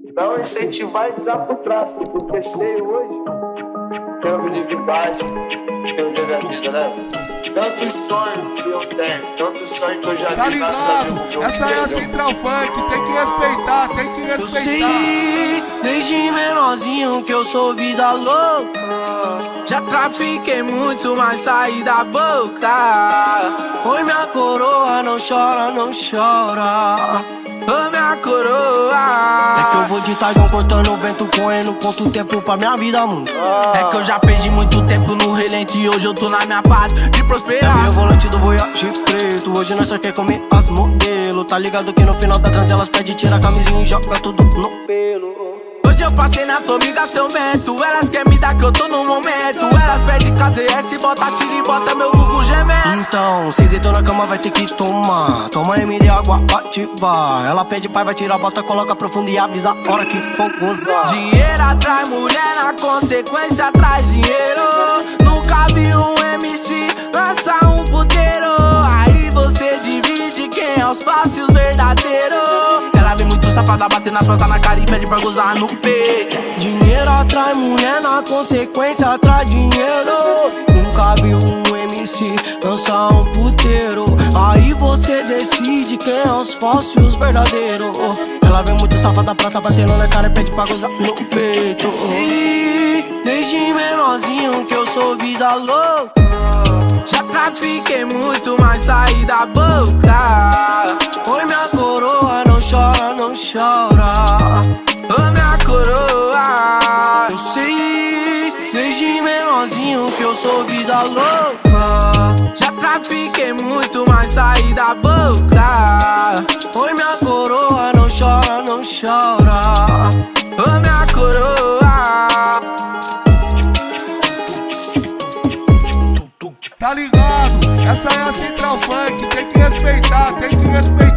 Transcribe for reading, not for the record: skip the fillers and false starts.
Não incentivar e entrar pro tráfico, porque sei hoje tenho liberdade, tenho da vida, né? Tantos sonhos que eu tenho, tantos sonhos que eu já Tá vi. ligado? Essa é a Central Funk, tem que respeitar, tem que Eu respeitar. sei, desde menorzinho que eu sou vida louca. Já trafiquei muito, mas saí da boca. Oi, minha coroa, não chora, não chora. Ô, minha coroa. É que eu vou de Taigão cortando o vento, correndo quanto tempo pra minha vida muda. É que eu já perdi muito tempo no relento e hoje eu tô na minha fase de prosperar. É o volante do Voyage preto, hoje nós só quer comer as modelo. Tá ligado que no final da trans elas pedem tira a camisinha e joga tudo no pelo. Hoje eu passei na Tommy, gastei o mento. Elas querem me dar que eu tô no momento. Elas pedem KZS, bota tiro e bota meu Gugu gemendo. Então, se deitou na cama vai ter que tomar. Toma MD, água pra ativar. Ela pede pai, vai tirar, bota, coloca profundo e avisa a hora que for gozar. Dinheiro atrai mulher, na consequência traz dinheiro. Nunca vi um MC lançar um puteiro. Aí você divide quem é os falsos e os verdadeiros. Ela vem muito safada, bater na planta na cara e pede pra gozar no peito. Dinheiro atrai mulher, na consequência atrai dinheiro. Nunca vi um MC lançar um puteiro. Aí você decide quem é os falsos e os verdadeiros. Ela vem muito safada, prata batendo na cara e pede pra gozar no peito. Sim, desde menorzinho que eu sou vida louca. Já trafiquei muito, mas saí da boca. Oi, minha coroa, não chora, não chora. Ô, minha coroa. Eu sei, desde menorzinho que eu sou vida louca. Já trafiquei muito, mas saí da boca. Oi, minha coroa, não chora, não chora. Ô, minha coroa. Tá ligado? Essa é a Central Funk, tem que respeitar, tem que respeitar.